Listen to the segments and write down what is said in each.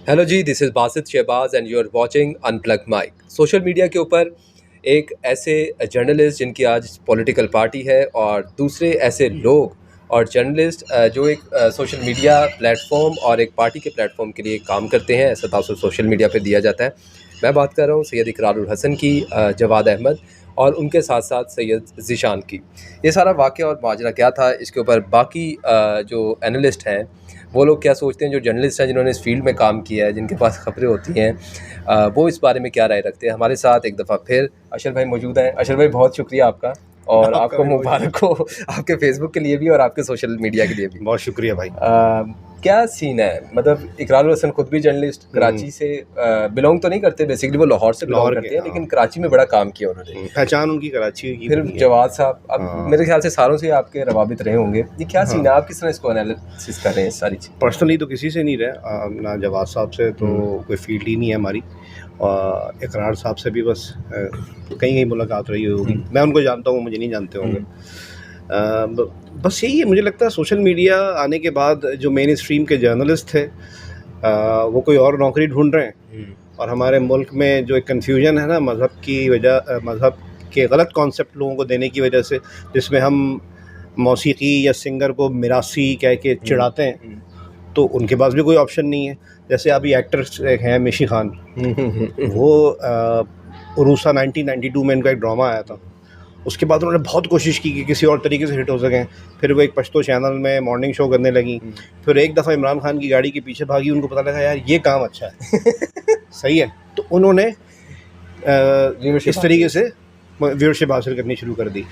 Hello ji, this is Basit Shahbaz and you are watching unplugged mike. Social media के ऊपर एक ऐसे जर्नलिस्ट जिनकी आज पॉलिटिकल पार्टी है और दूसरे ऐसे लोग और जर्नलिस्ट जो एक सोशल मीडिया प्लेटफॉर्म और एक पार्टी के प्लेटफॉर्म के लिए काम करते हैं, ऐसा तासुर सोशल मीडिया पे दिया जाता है। मैं बात कर रहा हूँ सैयद इकरारुल हसन की, जवाद अहमद और उनके साथ साथ सैयद ज़ीशान की। ये सारा वाक़या और माजरा क्या था, इसके ऊपर बाकी जो एनालिस्ट हैं वो लोग क्या सोचते हैं, जो जर्नलिस्ट हैं जिन्होंने इस फील्ड में काम किया है, जिनके पास खबरें होती हैं, वो इस बारे में क्या राय रखते हैं। हमारे साथ एक दफ़ा फिर अशर भाई मौजूद हैं। अशर भाई, बहुत शुक्रिया आपका, और आपका आपको भी बहुत मुबारक हो आपके फेसबुक के लिए भी और आपके सोशल मीडिया के लिए भी। बहुत शुक्रिया भाई। क्या सीन है, मतलब इकरारुल हसन खुद भी जर्नलिस्ट, कराची से बिलोंग तो नहीं करते, बेसिकली वो लाहौर से बिलोंग लाहौर करते के, हैं, हाँ। लेकिन कराची में बड़ा काम किया उन्होंने। पहचान उनकी कराची की फिर बनी है। जवाद साहब, अब हाँ। मेरे ख्याल से सालों से आपके रवाबित रहे होंगे, ये क्या सीन है, हाँ। आप किस तरह इसको एनालिसिस कर रहे हैं सारी चीज़? पर्सनली तो किसी से नहीं रहे, ना जवाद साहब से तो कोई फील्ड ही नहीं है हमारी, और इकरार साहब से भी बस कहीं कहीं मुलाकात रही होगी। मैं उनको जानता हूँ, मुझे नहीं जानते होंगे। बस यही है, मुझे लगता है सोशल मीडिया आने के बाद जो मेन स्ट्रीम के जर्नलिस्ट थे वो कोई और नौकरी ढूंढ रहे हैं, और हमारे मुल्क में जो एक कन्फ्यूजन है ना मज़हब की वजह, मज़हब के गलत कॉन्सेप्ट लोगों को देने की वजह से, जिसमें हम मौसीकी या सिंगर को मिरासी कह के चिढ़ाते हैं, तो उनके पास भी कोई ऑप्शन नहीं है। जैसे अभी एक्टर्स हैं मिशी खान, वो उरूसा 1992 में इनका एक ड्रामा आया था, उसके बाद उन्होंने बहुत कोशिश की कि किसी और तरीके से हिट हो सकें। फिर वो एक पश्तो चैनल में मॉर्निंग शो करने लगी। फिर एक दफ़ा इमरान खान की गाड़ी के पीछे भागी, उनको पता लगा यार ये काम अच्छा है सही है, तो उन्होंने इस तरीके से व्यूअरशिप हासिल करनी शुरू कर दी।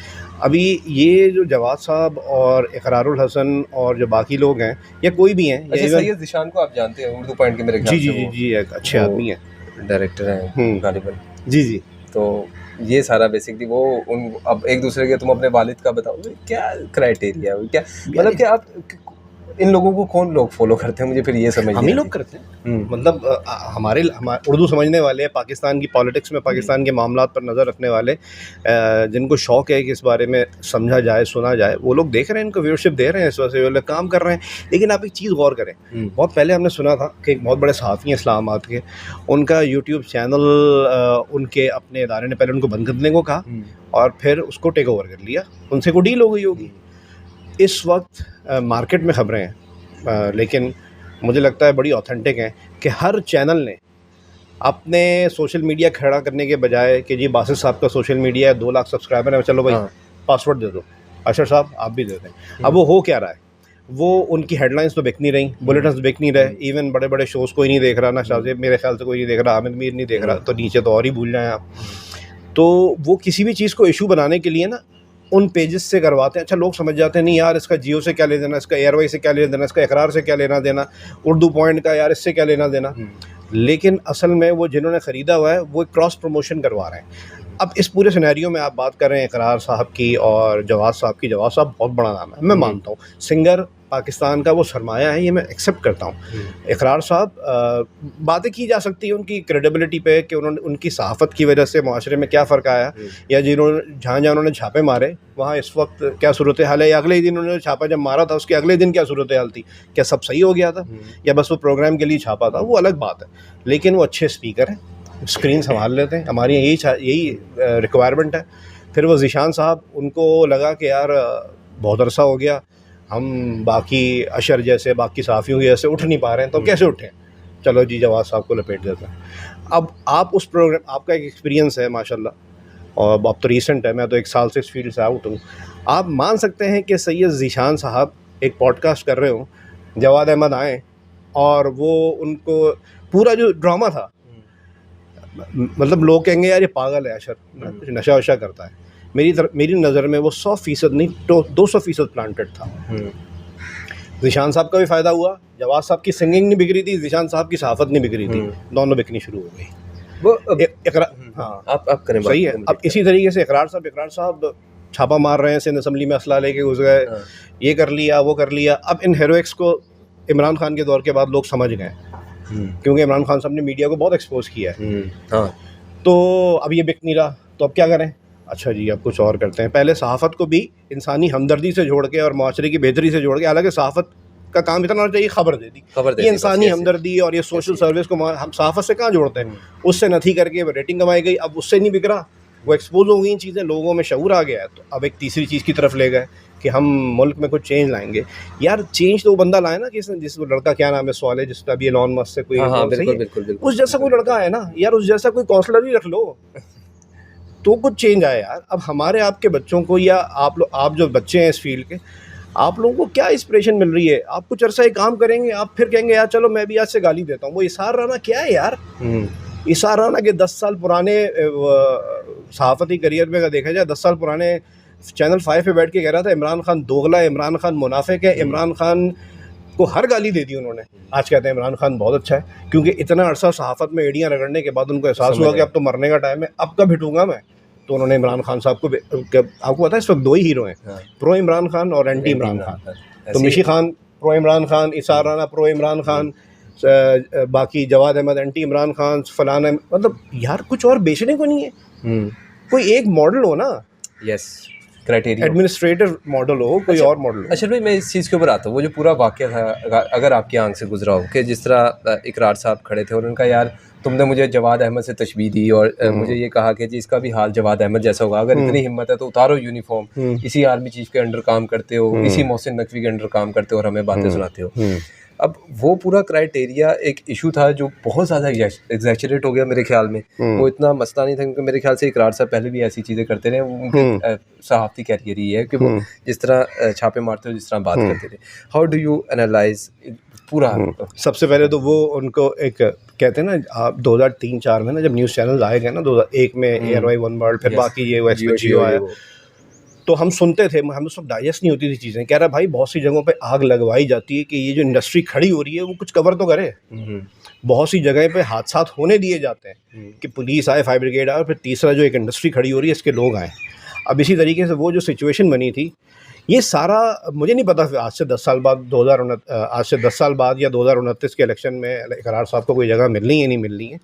अभी ये जो जवाद साहब और इकरारुल हसन और जो बाकी लोग हैं या कोई भी हैं, अच्छा, सैयद ज़ीशान को आप जानते हैं, उर्दू पॉइंट के मेरे ख्याल जी से जी जी वो जी एक अच्छे आदमी हैं, डायरेक्टर हैं गालिबन। जी जी। तो ये सारा बेसिकली वो उन अब एक दूसरे के, तुम अपने वालिद का बताओ, क्या क्राइटेरिया है, क्या मतलब कि आप इन लोगों को कौन लोग फॉलो करते हैं, मुझे फिर ये समझ हम ही लोग करते हैं। मतलब हमारे उर्दू समझने वाले, पाकिस्तान की पॉलिटिक्स में पाकिस्तान के मामलात पर नज़र रखने वाले, जिनको शौक़ है कि इस बारे में समझा जाए सुना जाए, वो लोग देख रहे हैं, इनको व्यूअरशिप दे रहे हैं, इस वजह से वो लोग काम कर रहे हैं। लेकिन आप एक चीज़ गौर करें, बहुत पहले हमने सुना था कि एक बहुत बड़े सहाफ़ी हैं इस्लामाबाद के, उनका यूट्यूब चैनल उनके अपने इदारे ने पहले उनको बंद करने को कहा और फिर उसको टेक ओवर कर लिया, उनसे कोई डील हो गई होगी। इस वक्त मार्केट में ख़बरें हैं, लेकिन मुझे लगता है बड़ी ऑथेंटिक हैं कि हर चैनल ने अपने सोशल मीडिया खड़ा करने के बजाय कि जी बासित साहब का सोशल मीडिया है, 2 लाख सब्सक्राइबर है, चलो भाई पासवर्ड दे दो, अशर साहब आप भी दे दें। अब वो हो क्या रहा है, वो उनकी हेडलाइंस तो बिक नहीं रही, बुलेटिन्स बिक नहीं रहे, इवन बड़े बड़े शोज़ कोई नहीं देख रहा, ना शाहजेब मेरे ख्याल से कोई नहीं देख रहा, हामिद मीर नहीं देख रहा, तो नीचे तो और ही भूल जाएँ आप। तो वो किसी भी चीज़ को इशू बनाने के लिए ना उन पेजेस से करवाते हैं। अच्छा, लोग समझ जाते हैं नहीं यार इसका जियो से क्या लेना देना, इसका एयरवाई से क्या लेना देना, इसका इकरार से क्या लेना देना, उर्दू पॉइंट का यार इससे क्या लेना देना। लेकिन असल में वो जिन्होंने ख़रीदा हुआ है वो क्रॉस प्रमोशन करवा रहे हैं। अब इस पूरे सिनेरियो में आप बात कर रहे हैं इकरार साहब की और जवाद साहब की। जवाद साहब बहुत बड़ा नाम है, मैं मानता हूँ, सिंगर पाकिस्तान का वो सरमाया है, ये मैं एक्सेप्ट करता हूँ। इकरार साहब, बातें की जा सकती है उनकी क्रेडिबिलिटी पे कि उन्होंने उनकी सहाफ़त की वजह से माशरे में क्या फ़र्क आया, या जिन्होंने जहाँ जहाँ उन्होंने छापे मारे वहाँ इस वक्त क्या सूरत हाल है, या अगले दिन उन्होंने छापा जब मारा था उसके अगले दिन क्या सूरत हाल थी, क्या सब सही हो गया था, या बस वो प्रोग्राम के लिए छापा था, वो अलग बात है। लेकिन वो अच्छे स्पीकर हैं, स्क्रीन संभाल लेते हैं, हमारी यही रिक्वायरमेंट है। फिर वो ज़ीशान साहब, उनको लगा कि यार बहुत अरसा हो गया, हम बाकी अशर जैसे बाकी सहाफ़ियों की जैसे उठ नहीं पा रहे हैं, तो कैसे उठें, चलो जी जवाद साहब को लपेट देते हैं। अब आप उस प्रोग्राम, आपका एक एक्सपीरियंस है माशाल्लाह, और अब तो रीसेंट है, मैं तो 1 साल से इस फील्ड से आउट हूँ, आप मान सकते हैं कि सैयद ज़ीशान साहब एक पॉडकास्ट कर रहे हो, जवाद अहमद आएँ और वो उनको पूरा जो ड्रामा था, मतलब लोग कहेंगे यार ये पागल है अशर, नशा वशा करता है, मेरी नज़र में वो 100% नहीं तो 200% प्लांटेड था। ज़ीशान साहब का भी फ़ायदा हुआ, जवाद साहब की सिंगिंग नहीं बिक रही थी, ज़ीशान साहब की सहाफ़त नहीं बिक रही थी, दोनों बिकनी शुरू हो गई। वो हाँ, आप करें, सही है। अब इसी तरीके से इकरार साहब छापा मार रहे हैं, सिंध असम्बली में असला लेके घुस गए, ये कर लिया वो कर लिया। अब इन हेरोइक्स को इमरान खान के दौर के बाद लोग समझ गए, क्योंकि इमरान खान साहब ने मीडिया को बहुत एक्सपोज किया है। तो अब ये बिक नहीं रहा, तो अब क्या करें, अच्छा जी अब कुछ और करते हैं। पहले सहाफ़त को भी इंसानी हमदर्दी से जोड़ के और माशरे की बेहतरी से जोड़ के, हालांकि सहाफ़त का काम इतना होना चाहिए, खबर दे दी। ये इंसानी हमदर्दी और ये सोशल सर्विस को हम सहाफ़त से कहाँ जोड़ते हैं? उससे नथी करके रेटिंग कमाई गई, अब उससे नहीं बिक रहा, वो एक्सपोज हो गई चीज़ें, लोगों में शऊर आ गया है। तो अब एक तीसरी चीज़ की तरफ ले गए कि हम मुल्क में कुछ चेंज लाएंगे। यार चेंज तो वो बंदा लाए ना, जिस लड़का, क्या नाम है सवाल है, जिसका भी एलॉन मस्क से कोई बिल्कुल, उस जैसा कोई लड़का है ना यार, उस जैसा कोई काउंसलर ही रख लो तो कुछ चेंज आए यार। अब हमारे आपके बच्चों को, या आप जो बच्चे हैं इस फील्ड के, आप लोगों को क्या इंस्पिरेशन मिल रही है? आप कुछ अरसा एक काम करेंगे, आप फिर कहेंगे यार चलो मैं भी आज से गाली देता हूँ। वो इसार राना क्या है यार? इसार राना के 10 साल पुराने सहाफ़ती करियर में अगर देखा जाए, 10 साल पुराने चैनल 5 पे बैठ के कह रहा था इमरान खान दोगला है, इमरान खान मुनाफिक है, इमरान खान को हर गाली दे दी उन्होंने। आज कहते हैं इमरान खान बहुत अच्छा है, क्योंकि इतना अरसा सहाफ़त में एड़ियाँ रगड़ने के बाद उनको एहसास हुआ कि अब तो मरने का टाइम है, अब कब हिटूंगा मैं। तो उन्होंने इमरान खान साहब को, आपको पता है इस वक्त 2 ही हीरो हैं, प्रो इमरान खान और एंटी इमरान खान। तो मिशी खान प्रो इमरान खान, इसार राना प्रो इमरान खान, बाकी जवाद अहमद एंटी इमरान खान, फलाना। मतलब यार कुछ और बेचने को नहीं है, कोई एक मॉडल हो ना। यस, क्राइटेरिया एडमिनिस्ट्रेटिव मॉडल हो, कोई और मॉडल हो। अच्छा भाई, मैं इस चीज़ के ऊपर आता हूँ, वो जो पूरा वाक़या था, अगर आपकी आंख से गुजरा हो कि जिस तरह इकरार साहब खड़े थे और उनका, यार तुमने मुझे जवाद अहमद से तशबीह दी और मुझे ये कहा कि जी इसका भी हाल जवाद अहमद जैसा होगा, अगर इतनी हिम्मत है तो उतारो यूनिफॉर्म, इसी आर्मी चीफ के अंडर काम करते हो, इसी मोहसिन नकवी के अंडर काम करते हो और हमें बातें सुनाते हो। अब वो पूरा क्राइटेरिया एक इशू था जो बहुत ज़्यादा एग्जैचरेट हो गया मेरे ख्याल में। वो इतना मसला नहीं था, क्योंकि मेरे ख्याल से इकरार साहब पहले भी ऐसी चीज़ें करते रहे, उनके सहाफ़ती कैरियर ही है कि वो जिस तरह छापे मारते हो, जिस तरह बात करते थे। हाउ डू यू एनालाइज पूरा? सबसे पहले तो वो उनको एक कहते हैं ना, आप 2003-4 में ना जब न्यूज़ चैनल आए गए ना, 2001 में ARY वन वर्ल्ड, फिर बाकी ये जियो आया, तो हम सुनते थे, हम उस वक्त डाइजेस्ट नहीं होती थी चीज़ें। कह रहा भाई बहुत सी जगहों पे आग लगवाई जाती है कि ये जो इंडस्ट्री खड़ी हो रही है वो कुछ कवर तो करे। बहुत सी जगह पे हादसात होने दिए जाते हैं कि पुलिस आए, फायर ब्रिगेड आए, और फिर तीसरा जो एक इंडस्ट्री खड़ी हो रही है इसके लोग आए। अब इसी तरीके से वो जो सिचुएशन बनी थी, ये सारा मुझे नहीं पता आज से 10 साल बाद आज से 10 साल बाद या 2029 के इलेक्शन में इकरार साहब को कोई जगह मिलनी है नहीं मिलनी है,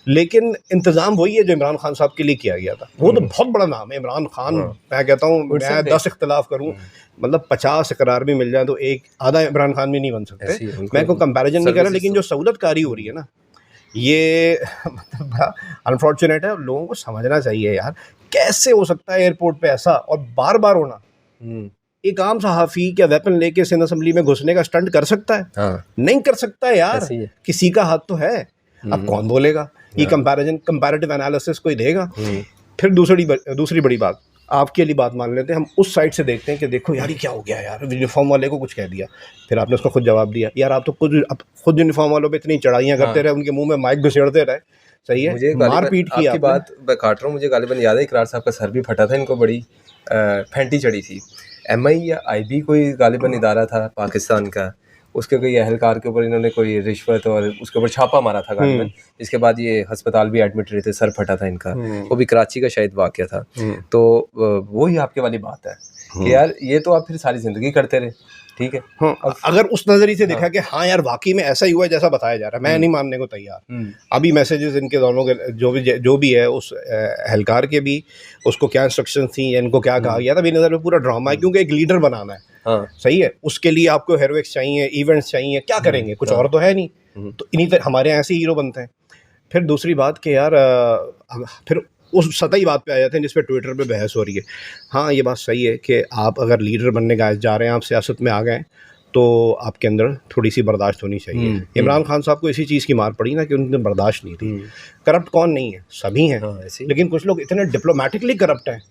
लेकिन इंतज़ाम वही है जो इमरान खान साहब के लिए किया गया था। वो तो बहुत बड़ा नाम है इमरान खान। मैं कहता हूँ मैं 10 इख्तलाफ करूँ, मतलब 50 इकरार भी मिल जाए तो एक आधा इमरान खान भी नहीं बन सकते। मैं कोई कंपैरिजन नहीं कर रहा, लेकिन जो सहूलतकारी हो रही है ना, ये मतलब बड़ा अनफॉर्चुनेट है। लोगों को समझना चाहिए यार, कैसे हो सकता है एयरपोर्ट पे ऐसा और बार बार होना। एक आम सहाफ़ी क्या वेपन लेके सिंध असेंबली में घुसने का स्टंट कर सकता है? नहीं कर सकता यार, किसी का हाथ तो है। अब कौन बोलेगा? ये कंपैरेटिव एनालिसिस कोई देगा? फिर दूसरी बड़ी बात, आपके लिए बात मान लेते हैं, हम उस साइड से देखते हैं कि देखो यार ये क्या हो गया यार, यूनिफॉर्म वाले को कुछ कह दिया, फिर आपने उसको खुद जवाब दिया। यार आप तो खुद यूनिफॉर्म वालों पे इतनी चढ़ाइयाँ करते रहे, उनके मुंह में माइक घुसेड़ते रहे, सही है, मारपीट की। आपकी बात मैं काट रहा हूँ, मुझे गालिबन याद है इकरार साहब का सर भी फटा था, इनको बड़ी फैंटी चढ़ी थी। MI या IB कोई गालिबन इदारा था पाकिस्तान का, उसके कोई अहलकार के ऊपर इन्होंने कोई रिश्वत और उसके ऊपर छापा मारा था गालिबन। इसके बाद ये अस्पताल भी एडमिट रहे थे, सर फटा था इनका। वो भी कराची का शायद वाक़या था। तो वही आपके वाली बात है कि यार ये तो आप फिर सारी ज़िंदगी करते रहे, ठीक है। हाँ, अगर उस नज़रिए से देखा कि हाँ यार वाकई में ऐसा ही हुआ है जैसा बताया जा रहा है, मैं नहीं मानने को तैयार। अभी मैसेजेस इनके दोनों के जो भी है, उस एहलकार के भी, उसको क्या इंस्ट्रक्शन थी, इनको क्या कहा गया था, मेरी नज़र में पूरा ड्रामा है, क्योंकि एक लीडर बनाना है। सही है, उसके लिए आपको हेरोइक्स चाहिए, इवेंट्स चाहिए, क्या करेंगे, कुछ और तो है नहीं। तो इन्हीं तरह हमारे यहाँ ऐसे हीरो बनते हैं। फिर दूसरी बात कि यार फिर उस सतही बात पे आ जाते हैं जिस पे ट्विटर पे बहस हो रही है। हाँ, ये बात सही है कि आप अगर लीडर बनने जा रहे हैं, आप सियासत में आ गए, तो आपके अंदर थोड़ी सी बर्दाश्त होनी चाहिए। इमरान खान साहब को इसी चीज़ की मार पड़ी ना कि उनके बर्दाश्त नहीं थी। करप्ट कौन नहीं है, सभी हैं। लेकिन कुछ लोग इतने डिप्लोमेटिकली करप्ट हैं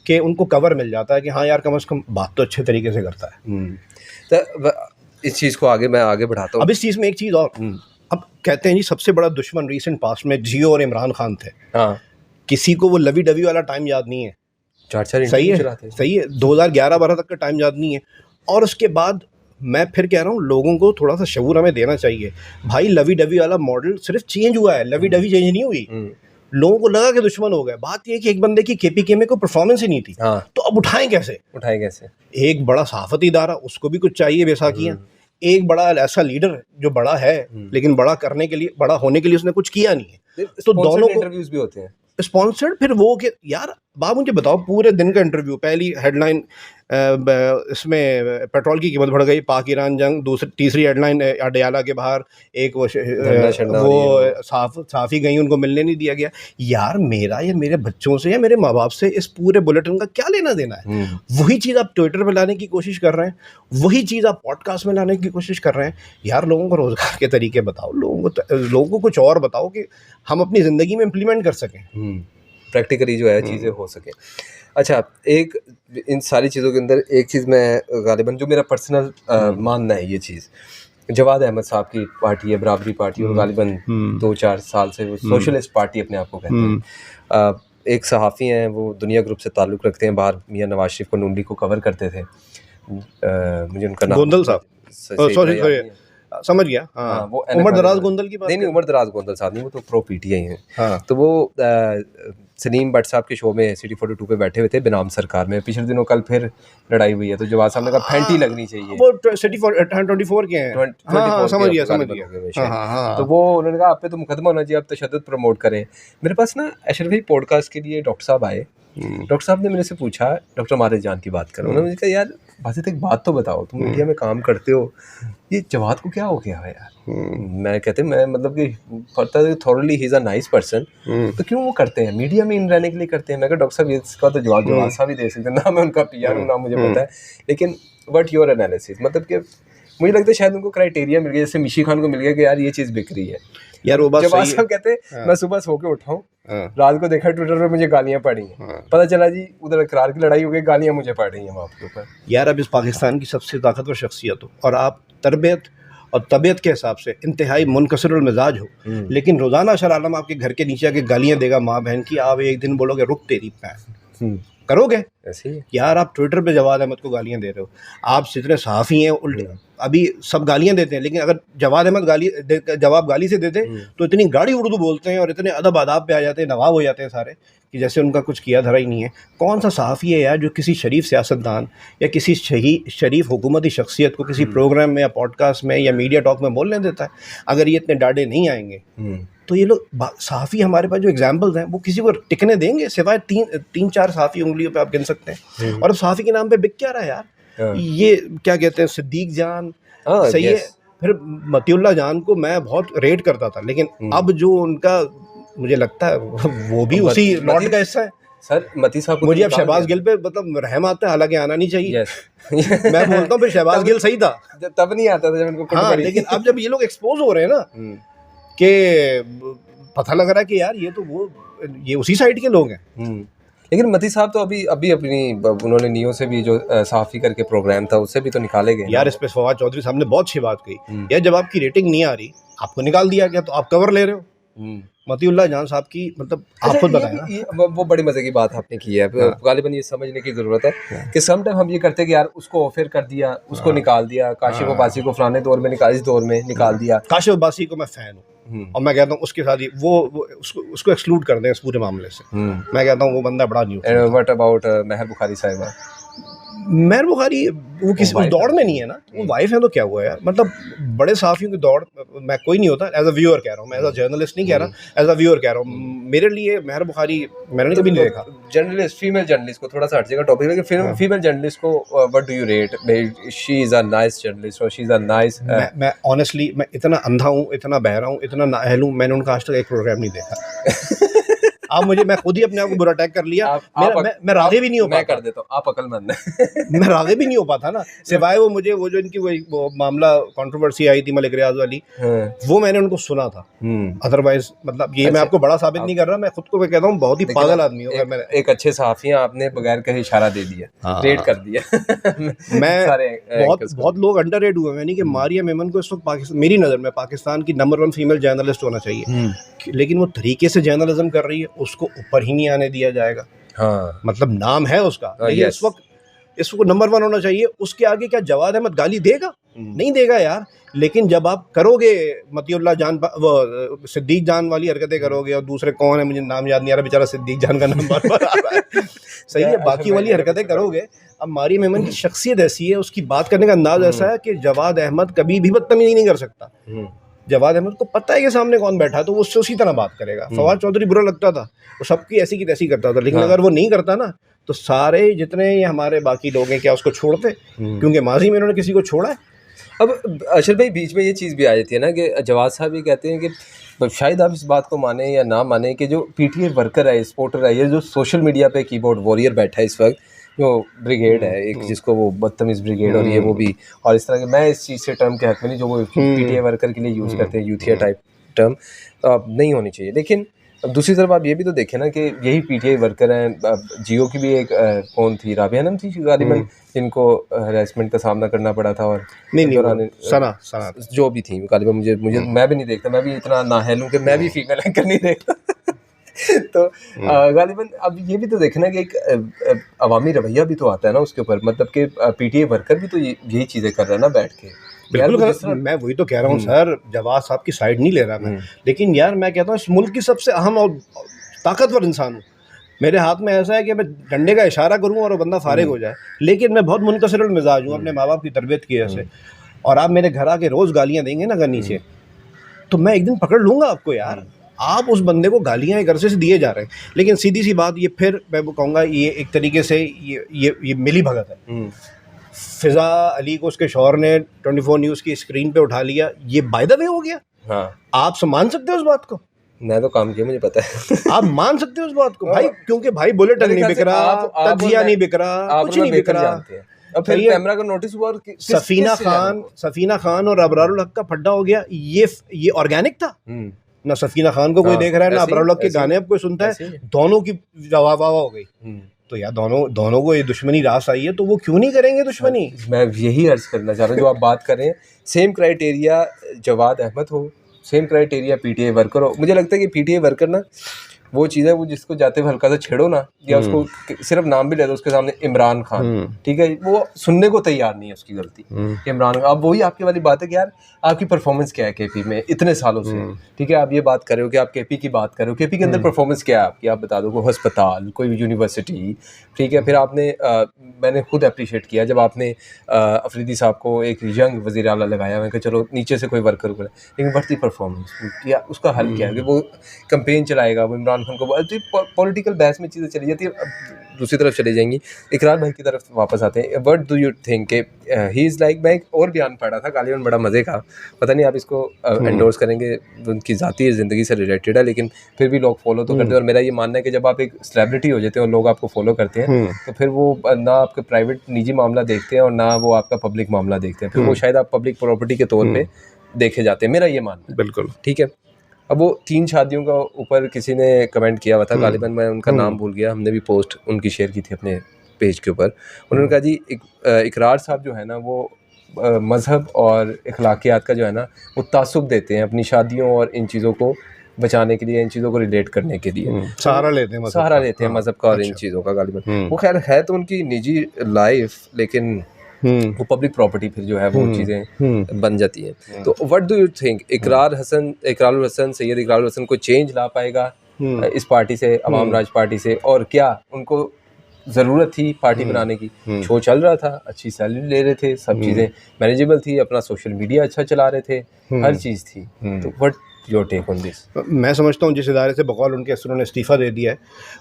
कि उनको कवर मिल जाता है कि हाँ यार कम से कम बात तो अच्छे तरीके से करता है। तो इस चीज़ को मैं आगे बढ़ाता हूँ। अब इस चीज़ में एक चीज़ और, अब कहते हैं जी सबसे बड़ा दुश्मन रीसेंट पास्ट में जियो और इमरान खान थे। किसी को वो लवी डवी वाला टाइम याद नहीं है। 4 सही है 2011-12 तक का टाइम याद नहीं है। और उसके बाद मैं फिर कह रहा हूँ, लोगों को थोड़ा सा शऊर हमें देना चाहिए। भाई लवी डवी वाला मॉडल सिर्फ चेंज हुआ है, लवी डवी चेंज नहीं हुई। लोगों को लगा कि दुश्मन हो गए। बात यह कि एक बंदे की KPK में कोई परफॉर्मेंस ही नहीं थी। तो अब उठाएं कैसे? एक बड़ा सहाफती इदारा, उसको भी कुछ चाहिए बेसाखियाँ। एक बड़ा ऐसा लीडर जो बड़ा है लेकिन बड़ा होने के लिए उसने कुछ किया नहीं है। तो दोनों को इंटरव्यूज भी होते हैं स्पॉन्सर्ड। फिर वो कि यार आप मुझे बताओ, पूरे दिन का इंटरव्यू, पहली हेडलाइन इसमें पेट्रोल की कीमत बढ़ गई, पाक ईरान जंग, दूसरी तीसरी हेडलाइन अडयाला के बाहर एक धरना शरना हो रही है, वो साफ़ी गई, उनको मिलने नहीं दिया गया। यार मेरा या मेरे बच्चों से या मेरे माँ बाप से इस पूरे बुलेटिन का क्या लेना देना है? वही चीज़ आप ट्विटर पर लाने की कोशिश कर रहे हैं, वही चीज़ आप पॉडकास्ट में लाने की कोशिश कर रहे हैं। यार लोगों को रोज़गार के तरीके बताओ, लोगों को कुछ और बताओ कि हम अपनी ज़िंदगी में इम्प्लीमेंट कर सकें, प्रैक्टिकली जो है चीज़ें हो सके। अच्छा, एक इन सारी चीज़ों के अंदर एक चीज़ मैं गालिबन जो मेरा पर्सनल मानना है, ये चीज़ जवाद अहमद साहब की पार्टी है, बराबरी पार्टी, और गालिबन 2-4 साल से वो सोशलिस्ट पार्टी अपने आप को कहते हैं। एक सहाफ़ी हैं, वो दुनिया ग्रुप से ताल्लुक़ रखते हैं, बाहर मियाँ नवाज शरीफ को नून लीग को कवर करते थे। मुझे उनका नाम गोंदल साहब, सॉरी समझ गया। हाँ, वो उमर दराज गोंदल की बात नहीं, उमर दराज गोंदल साहब नहीं, वो तो प्रो पीटीआई हैं। हाँ। तो वो सलीम भट्ट साहब के शो में सिटी 42 पे बैठे हुए थे बेनाम सरकार में। पिछले दिनों कल फिर लड़ाई हुई है, तो जवाद साहब ने कहा फैंटी लगनी चाहिए। वो सिटी 24 के हैं। हाँ, समझ गया। हाँ। तो वो उन्होंने कहा आप पे तो मुकदमा होना चाहिए, आप तशद्दुद प्रमोट करें। मेरे पास ना अशरफ भाई पॉडकास्ट के लिए डॉक्टर साहब आए। डॉक्टर साहब ने मेरे से पूछा, डॉक्टर मारिस जान की बात करो। उन्होंने कहा यार बासित एक बात तो बताओ, तुम इंडिया में काम करते हो, ये जवाद को क्या हो गया है यार? मैं कहते मैं मतलब कि पता है thoroughly he is a nice person, तो क्यों वो करते हैं, मीडिया में इन रहने के लिए करते हैं? मैं कहा डॉक्टर साहब इसका तो जवाब साहब ही दे सकते हैं, ना मैं उनका पीआर हूँ ना मुझे पता है, लेकिन व्हाट योर एनालिसिस, मतलब कि मुझे लगता है शायद उनको क्राइटेरिया मिल गया, जैसे मिशी खान को मिल गया कि यार ये चीज़ बिक रही है। यार वो बात जवाद साहब कहते हैं मैं सुबह सो के उठा हूँ, रात को देखा ट्विटर पे मुझे गालियाँ पड़ी हैं, पता चला जी उधर इकरार की लड़ाई हो गई, गालियाँ मुझे पड़ रही हैं वहाँ के ऊपर। यार अब इस पाकिस्तान की सबसे ताकतवर शख्सियत हो और आप तरबियत और तबीयत के हिसाब से इंतहाई मुनकसरुल मिजाज हो, लेकिन रोज़ाना अशर आलम आपके घर के नीचे आके गालियाँ देगा माँ बहन की, आप एक दिन बोलोगे रुक तेरी पैर, करोगे ऐसे? यार आप ट्विटर पे जवाद अहमद को गालियाँ दे रहे हो, आप जितने सहाफ़ी हैं उल्टे अभी सब गालियाँ देते हैं, लेकिन अगर जवाद अहमद जवाब गाली से देते तो इतनी गाढ़ी उर्दू बोलते हैं और इतने अदब आदाब पे आ जाते हैं, नवाब हो जाते हैं सारे, कि जैसे उनका कुछ किया धरा ही नहीं है। कौन सा सहाफ़ी है यार जो किसी शरीफ सियासतदान या किसी शरीफ हुकूमती शख्सियत को किसी प्रोग्राम में या पॉडकास्ट में या मीडिया टॉक में बोलने देता है? अगर ये इतने डाढ़े नहीं आएंगे तो ये लोग सहाफ़ी हमारे पास जो एग्जाम्पल्स हैं वो किसी को टिकने देंगे? सिवाय तीन चार सहाफ़ी उंगलियों पे आप गिन सकते हैं। और अब सहाफ़ी के नाम पे बिक क्या रहा है यार? ये क्या कहते हैं, सिद्दीक जान सही है, फिर मतीउल्लाह जान को मैं बहुत रेट करता था, लेकिन अब जो उनका मुझे लगता है वो भी उसी लॉट का हिस्सा है। सर मती साहब को मुझे अब शहबाज गिल पे मतलब रहम आता है, हालांकि आना नहीं चाहिए। मैं बोलता हूँ फिर शहबाज गिल सही था, तब नहीं आता था जब उनको। हाँ, लेकिन अब जब ये लोग एक्सपोज हो रहे हैं ना कि पता लग रहा है कि यार ये उसी साइड के लोग हैं। लेकिन मती साहब तो अभी अपनी उन्होंने नियो से भी जो सहाफ़ी करके प्रोग्राम था उससे भी तो निकाले गए यार। इस पे फवाद चौधरी साहब ने बहुत अच्छी बात कही यार, जब आपकी रेटिंग नहीं आ रही आपको निकाल दिया गया तो आप कवर ले रहे हो। मतीउल्लाह जान साहब की मतलब आप खुद बताएं ना, वो बड़ी मजे की बात आपने की है। गालिबन ये समझने की ज़रूरत है कि सम टाइम हम ये करते हैं कि यार उसको ऑफर कर दिया, उसको निकाल दिया, काशिफ अब्बासी को फलाने दौर में इस दौर में निकाल दिया। काशिफ अब्बासी को मैं फ़ैन हूँ और मैं कहता हूँ उसके साथ ही वो उसको एक्सक्लूड कर दें इस पूरे मामले से। मैं कहता हूँ वो बंदा बड़ा न्यूज़। व्हाट अबाउट महर बुखारी साहिबा? महर बुखारी वो किसी उस दौड़ में नहीं है ना, वो वाइफ है तो क्या हुआ यार? मतलब बड़े सहाफ़ियों की दौड़ मैं कोई नहीं होता, एज अ व्यूअर कह रहा हूँ मैं, एज अ जर्नलिस्ट नहीं कह रहा, एज अ व्यूअर कह रहा हूँ। मेरे लिए महर बुखारी मैंने कभी नहीं देखा। जर्नलिस्ट, फीमेल जर्नलिस्ट को थोड़ा सा हट जाएगा टॉपिक, लेकिन फीमेल जर्नलिस्ट को what do you rate? She is a nice journalist और शी इज़ अ नाइस। मैं ऑनेस्टली मैं इतना अंधा हूँ, इतना बहरा हूँ, इतना नाअहल हूँ, मैंने उनका आज तक एक प्रोग्राम नहीं देखा। आप मैं खुद ही अपने आप को बुरा टैग कर लिया। मैं रागे भी नहीं हो पाता। मैं कर देता हूँ, आप अकलमंद हैं। मैं रागे भी नहीं हो पाता ना, सिवाय वो मुझे वो जो इनकी वो मामला कंट्रोवर्सी आई थी मलिक रियाज वाली, वो मैंने उनको सुना था। अदरवाइज मतलब ये मैं आपको बड़ा साबित नहीं कर रहा, मैं खुद को कहता हूँ बहुत ही पागल आदमी हूँ। एक अच्छे सहाफ़ी हैं, आपने बगैर कहीं इशारा दे दिया, रेट कर दिया। मैं बहुत लोग अंडर रेट हुए, यानी कि मारिया मेमन को इस वक्त पाकिस्तान, मेरी नज़र में पाकिस्तान की नंबर 1 फीमेल जर्नलिस्ट होना चाहिए, लेकिन वो तरीके से जर्नलिज्म कर रही है, उसको ऊपर ही नहीं आने दिया जाएगा। हाँ, मतलब नाम है उसका, लेकिन इस वक्त नंबर 1 होना चाहिए। उसके आगे क्या जवाद अहमद गाली देगा? नहीं देगा यार। लेकिन जब आप करोगे मतीउल्लाह जान वो सिद्दीक जान वाली हरकतें करोगे, और दूसरे कौन है मुझे नाम याद नहीं आ रहा, बेचारा सिद्दीक जान का नाम बार-बार आ रहा है, सही है, बाकी वाली हरकतें करोगे। अब मारिया मेमन की शख्सियत ऐसी है, उसकी बात करने का अंदाज ऐसा है कि जवाद अहमद कभी भी बदतमीजी नहीं कर सकता। जवाद अहमद को पता है कि सामने कौन बैठा है, तो वो उससे उसी तरह बात करेगा। फवाद चौधरी बुरा लगता था, वो सबकी ऐसी की तैसी करता था, लेकिन अगर वो नहीं करता ना तो सारे जितने ये हमारे बाकी लोग हैं क्या उसको छोड़ते, क्योंकि माजी में इन्होंने किसी को छोड़ा है। अब अशर भाई बीच में ये चीज़ भी आ जाती है ना कि जवाद साहब ये कहते हैं कि शायद आप इस बात को माने या ना माने कि जो पीटीआई वर्कर है, सपोर्टर है, ये जो सोशल मीडिया पे कीबोर्ड वॉरियर बैठा है इस वक्त, जो ब्रिगेड है एक, जिसको वो बदतमीज़ ब्रिगेड और ये वो भी, और इस तरह के, मैं इस चीज़ से टर्म के हक में नहीं जो वो पीटीआई वर्कर के लिए यूज़ करते हैं, यूथिया टाइप टर्म नहीं होनी चाहिए। लेकिन अब दूसरी तरफ आप ये भी तो देखें ना कि यही पीटीआई वर्कर हैं, जियो की भी एक कौन थी, राबिया नम थी गालिबन, जिनको हरासमेंट का सामना करना पड़ा था, और नहीं सना जो भी थी गालिबन, मुझे मैं भी नहीं देखता, मैं भी इतना नाहल हूँ कि मैं भी फीमेल एंकर नहीं देखता तो गालिबन अब ये भी तो देखना कि एक अवामी रवैया भी तो आता है ना उसके ऊपर, मतलब कि पीटीआई वर्कर भी तो यही चीज़ें कर रहा है ना बैठ के। बिल्कुल, मैं वही तो कह रहा हूँ सर, जवाद साहब की साइड नहीं ले रहा मैं, लेकिन यार मैं कहता हूँ इस मुल्क की सबसे अहम और ताकतवर इंसान हूँ, मेरे हाथ में ऐसा है कि मैं डंडे का इशारा करूँ और वो बंदा फारिग हो जाए, लेकिन मैं बहुत मुनकसिर मिजाज हूँ अपने माँ बाप की तरबियत की वजह से, और आप मेरे घर आके रोज़ गालियाँ देंगे ना गन्नी से, तो मैं एक दिन पकड़ लूँगा आपको यार, आप उस बंदे को गालियाँ एक अरसे से दिए जा रहे हैं। लेकिन सीधी सी बात, ये फिर मैं वो कहूँगा ये एक तरीके से ये मिली भगत है। फिजा अली को उसके शौहर ने 24 न्यूज़ की स्क्रीन पे उठा लिया, ये बाय द वे हो गया। हाँ, आप मान सकते हो उस बात को? मैं तो काम किया, मुझे पता है आप मान सकते हो उस बात को भाई, क्योंकि भाई बुलेटिन नहीं बिक रहा, तजिया नहीं बिक रहा, कुछ नहीं बिक रहा। अब फिर कैमरा का नोटिस हुआ, सफीना खान और अबरारुल हक का फड्डा हो गया, ये ऑर्गेनिक था ना, सफीना खान को कोई देख रहा है ना अबरारुल हक के गाने अब कोई सुनता है, दोनों की वाह हो गई। तो यार दोनों को ये दुश्मनी रास आई है, तो वो क्यों नहीं करेंगे दुश्मनी? मैं यही अर्ज करना चाह रहा हूँ, जो आप बात कर रहे हैं, सेम क्राइटेरिया जवाद अहमद हो, सेम क्राइटेरिया पीटीआई वर्कर हो। मुझे लगता है कि पीटीआई वर्कर ना वो चीज़ है, वो जिसको जाते हुए हल्का सा छेड़ो ना, या उसको सिर्फ नाम भी ले दो उसके सामने, इमरान खान, ठीक है, वो सुनने को तैयार नहीं है उसकी गलती, इमरान खान। अब वही आपकी वाली बात है कि यार आपकी परफॉर्मेंस क्या है केपी में इतने सालों से, ठीक है, आप ये बात कर रहे हो कि आप केपी की बात कर रहे हो, केपी के अंदर परफॉर्मेंस क्या है आपकी, आप बता दो, कोई अस्पताल, कोई यूनिवर्सिटी, ठीक है। फिर आपने मैंने खुद अप्रिशिएट किया जब आपने अफरीदी साहब को एक यंग वज़ीर आला लगाया, मैं कहा चलो नीचे से कोई वर्कर उभरा, लेकिन बढ़ती परफॉर्मेंस क्या, उसका हल क्या है कि वो कंपेन चलाएगा, वो इमरान खान को, पॉलिटिकल बहस में चीज़ें चली जाती है। अब दूसरी तरफ चली जाएंगी, इकरार भाई की तरफ वापस आते हैं। What do you think, he is like, मैं एक और बयान पढ़ा था गालिबन, बड़ा मज़े का, पता नहीं आप इसको एंडोर्स करेंगे, उनकी ज़ाती ज़िंदगी से रिलेटेड है, लेकिन फिर भी लोग फॉलो तो करते हैं, और मेरा ये मानना है कि जब आप एक सेलिब्रिटी हो जाते हैं और लोग आपको फॉलो करते हैं, तो फिर वो ना आपके प्राइवेट निजी मामला देखते हैं और ना वो आपका पब्लिक मामला देखते हैं, फिर वो शायद आप पब्लिक प्रॉपर्टी के तौर पर देखे जाते हैं, मेरा ये मानना है। बिल्कुल ठीक है। अब वो 3 शादियों का ऊपर किसी ने कमेंट किया हुआ था, गालिबन मैं उनका नाम भूल गया, हमने भी पोस्ट उनकी शेयर की थी अपने पेज के ऊपर। उन्होंने कहा जी इकरार साहब जो है ना वो मज़हब और अखलाकियात का जो है ना वो तासुब देते हैं अपनी शादियों और इन चीज़ों को बचाने के लिए, इन चीज़ों को रिलेट करने के लिए सहारा लेते हैं मज़हब का और इन चीज़ों का गालिबन। वो खैर है तो उनकी निजी लाइफ, लेकिन वो पब्लिक प्रॉपर्टी फिर जो है वो चीज़ें बन जाती हैं। तो what do you think, Iqrarul Hassan Syed Iqrarul Hassan को चेंज ला पाएगा इस पार्टी से, अवाम राज पार्टी से, और क्या उनको ज़रूरत थी पार्टी बनाने की? शो चल रहा था, अच्छी सैलरी ले रहे थे, सब चीज़ें मैनेजेबल थी, अपना सोशल मीडिया अच्छा चला रहे थे, हर चीज़ थी। तो what your take on this? मैं समझता हूँ जिस इदारे से बकौल उनके उन्होंने इस्तीफ़ा दे दिया है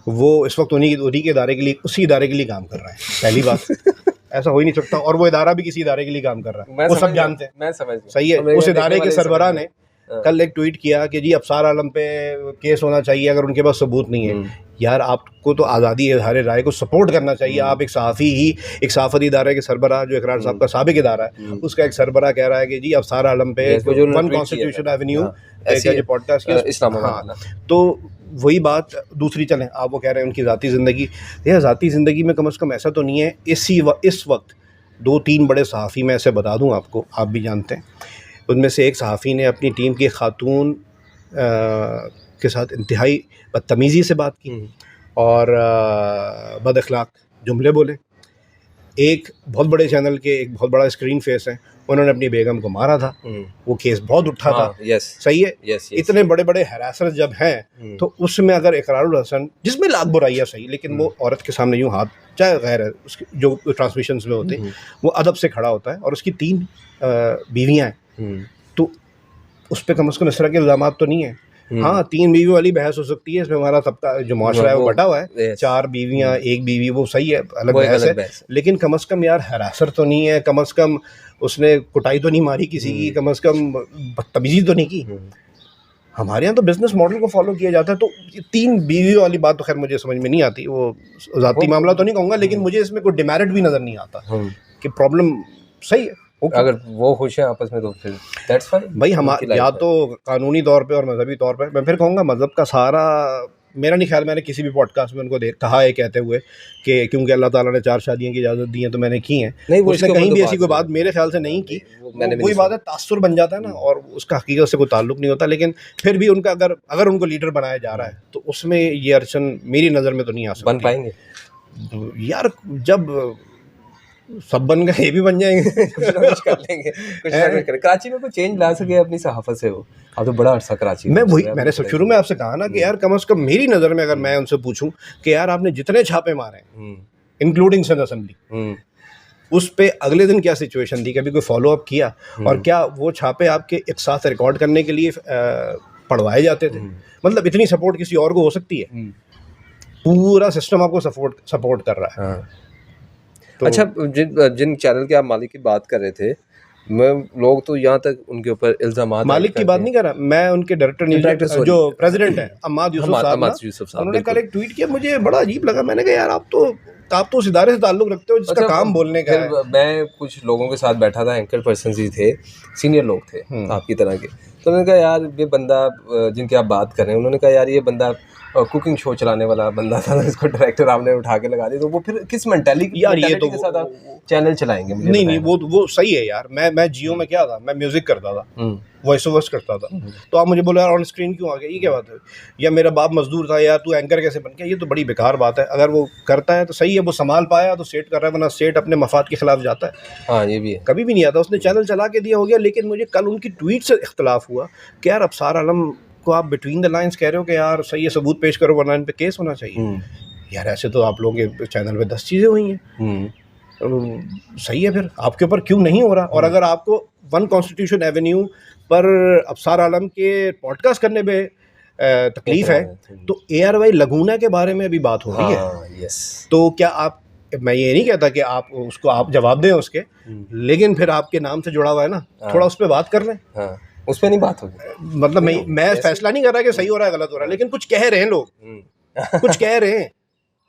वो इस वक्त उन्हीं के इदारे के लिए, उसी इदारे के लिए काम कर रहा है, पहली बात ऐसा हो ही नहीं सकता, और वो इदारा भी किसी इदारे के लिए काम कर रहा है, वो सब जानते हैं। मैं समझ सही है। उस इदारे के सरबराह ने कल एक ट्वीट किया कि जी अफसार आलम पे केस होना चाहिए अगर उनके पास सबूत नहीं है। यार आपको तो आज़ादी इज़हार राय को सपोर्ट करना चाहिए। आप एक सहाफ़ती इदारे के सरबराह, जो इकरार साहब का साबिक इदारा है, उसका एक सरबराह कह रहा है कि जी अफसार आलम पे वन कॉन्स्टिट्यूशन एवेन्यू जो पॉडकास्ट किया, तो वही बात दूसरी चलें, आप वो कह रहे हैं उनकी ज़ाती ज़िंदगी, यह ज़ाती ज़िंदगी में कम से कम ऐसा तो नहीं है। इस वक्त 2-3 बड़े सहाफ़ी मैं ऐसे बता दूं आपको, आप भी जानते हैं, उनमें से एक सहाफ़ी ने अपनी टीम की खातून के साथ इंतहाई बदतमीज़ी से बात की और बद अखलाक जुमले बोले। एक बहुत बड़े चैनल के एक बहुत बड़ा स्क्रीन फेस है, उन्होंने अपनी बेगम को मारा था, वो केस बहुत उठा था। सही है। इतने बड़े बड़े हैरासर जब हैं तो उसमें अगर इकरारुल हसन, जिसमें लाख बुराइयाँ सही, लेकिन वो औरत के सामने यूँ हाथ, चाहे गैर है उसके जो ट्रांसमिशंस में होते हैं, वो अदब से खड़ा होता है, और उसकी 3 बीवियाँ हैं। तो उस पर कम से कम इस तरह के इल्ज़ाम तो नहीं है। हाँ, 3 बीवी वाली बहस हो सकती है, इसमें हमारा सबका जो माशरा है वो बटा हुआ है, 4 बीवियाँ 1 बीवी, वो सही है, अलग बहस है। लेकिन कम से कम यार हरासर तो नहीं है, कम से कम उसने कुटाई तो नहीं मारी किसी की, कम से कम बदतमीजी तो नहीं की। हमारे यहाँ तो बिजनेस मॉडल को फॉलो किया जाता है। तो 3 बीवी वाली बात तो खैर मुझे समझ में नहीं आती, वो ज़ाती मामला तो नहीं कहूँगा, लेकिन मुझे इसमें कोई डिमेरिट भी नज़र नहीं आता कि प्रॉब्लम सही है। अगर वो खुश हैं आपस में तो फिर दैट्स फाइन भाई। हमारे या तो कानूनी तौर पे और मजहबी तौर पे, मैं फिर कहूँगा मज़हब का सहारा मेरा नहीं ख्याल मैंने किसी भी पॉडकास्ट में उनको कहा है कहते हुए कि क्योंकि अल्लाह ताला ने 4 शादियों की इजाज़त दी है तो मैंने की हैं। नहीं, उसने कहीं भी ऐसी कोई बात मेरे ख्याल से नहीं की। वही बात है, तासुर बन जाता है ना, और उसका हकीकत से कोई ताल्लुक नहीं होता। लेकिन फिर भी उनका अगर उनको लीडर बनाया जा रहा है तो उसमें ये अड़चन मेरी नज़र में तो नहीं आ सकती। बन पाएंगे यार, जब सब बन गए ये भी बन जाएंगे। कुछ कर लेंगे, कुछ कर। कराची में कोई चेंज ला सके अपनी सहाफत से, वो अब तो बड़ा अर्सा कराची में। मैंने शुरू में आपसे कहा ना कि यार कम से कम मेरी नज़र में अगर मैं उनसे पूछूं कि यार आपने जितने छापे मारे इंक्लूडिंग सन असेंबली, उस पे अगले दिन क्या सिचुएशन थी, कभी कोई फॉलो अप किया, और क्या वो छापे आपके एक साथ रिकॉर्ड करने के लिए पढ़वाए जाते थे? मतलब इतनी सपोर्ट किसी और को हो सकती है? पूरा सिस्टम आपको सपोर्ट कर रहा है। तो अच्छा, जिन चैनल के आप मालिक की बात कर रहे थे, लोग तो यहाँ तक उनके ऊपर इल्जामात, मालिक की बात नहीं कर रहा मैं, उनके डायरेक्टर जो प्रेसिडेंट है अम्माद यूसुफ साहब, उन्होंने कल एक ट्वीट किया, मुझे बड़ा अजीब लगा। मैंने कहा यार आप तो उस इदारे से ताल्लुक रखते हो जिसका काम बोलने का है। मैं कुछ लोगों के साथ बैठा था, एंकर पर्सन ही थे, सीनियर लोग थे आपकी तरह के, तो मैंने कहा यार ये बंदा जिनकी आप बात कर रहे हैं, उन्होंने कहा यार ये बंदा कुकिंग शो चलाने वाला बंदा था, इसको डायरेक्टर आपने उठा के लगा दिया, तो वो फिर किस मेंटालिटी यार ये तो के साथ आप चैनल चलाएंगे? मुझे नहीं वो सही है यार। मैं जियो में क्या था, मैं म्यूजिक करता था, वॉइस ओवर्स करता था, तो आप मुझे बोले यार ऑन स्क्रीन क्यों आ गया, ये क्या बात है? या मेरा बाप मजदूर था, यार तू एंकर कैसे बन गया? ये तो बड़ी बेकार बात है। अगर वो करता है तो सही है, वो संभाल पाया तो सेट कर रहा है, वरना सेट अपने मफाद के खिलाफ जाता है। हाँ, ये भी है, कभी भी नहीं आता। उसने चैनल चला के दिया, हो गया। लेकिन मुझे कल उनकी ट्वीट से इख्तलाफ हुआ कि यार अबसार आलम को आप बिटवीन द लाइन्स कह रहे हो कि यार सही है, सबूत पेश करो वरना इन पे केस होना चाहिए। यार ऐसे तो आप लोगों के चैनल पे 10 चीज़ें हुई हैं, सही है, फिर आपके ऊपर क्यों नहीं हो रहा? और अगर आपको वन कॉन्स्टिट्यूशन एवेन्यू पर अबसार आलम के पॉडकास्ट करने पे तकलीफ है, तो ARY लगूना के बारे में अभी बात हो रही है। तो क्या आप, मैं ये नहीं कहता कि आप उसको आप जवाब दें उसके, लेकिन फिर आपके नाम से जुड़ा हुआ है ना, थोड़ा उस पर बात कर लें। उस पर नहीं बात होगी। मतलब मैं फैसला नहीं कर रहा कि सही हो रहा है गलत हो रहा है, लेकिन कुछ कह रहे हैं लोग, कुछ कह रहे हैं,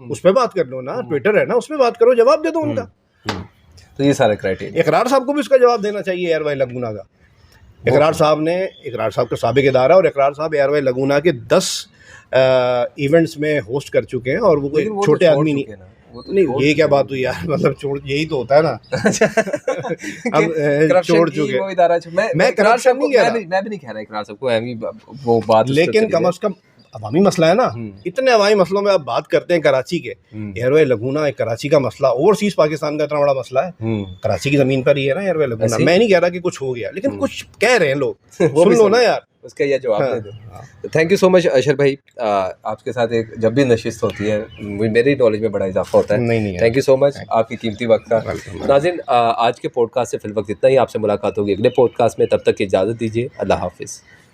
उस पर बात कर लो ना। ट्विटर है ना, उस पर बात करो, जवाब दे दो उनका। तो ये सारे क्राइटेरिया, इकरार साहब को भी उसका जवाब देना चाहिए ARY लगूना का। इकरार साहब का साबिक इदारा, और इकरार साहब ARY लगूना के 10 इवेंट्स में होस्ट कर चुके हैं, और वो कोई छोटे आदमी नहीं। नहीं, ये क्या बात हुई यार, मतलब यही तो होता है ना। अब छोड़ चुके। मैं करार साहब नहीं कह रहा, मैं भी नहीं कह रहा इकरार साहब को वो बात, लेकिन कम से कम अवामी मसला है ना। इतने अवामी मसलों में आप बात करते हैं कराची के, ARY लगूना एक कराची का मसला, ओवरसीज पाकिस्तान का इतना बड़ा मसला है, कराची की जमीन पर ही है ना ARY लगूना। मैं नहीं कह रहा कि कुछ हो गया, लेकिन कुछ कह रहे हैं लोग, सुन लो ना यार, उसका यह जवाब दे दो। थैंक यू सो मच अशर भाई, आपके साथ एक जब भी नशिस्त होती है मेरी नॉलेज में बड़ा इजाफा होता है। नहीं, थैंक यू सो मच आपकी कीमती वक्त का। नाज़रीन, आज के पॉडकास्ट से फिलवक्त इतना ही। आपसे मुलाकात होगी अगले पॉडकास्ट में, तब तक की इजाज़त दीजिए। अल्लाह हाफिज़।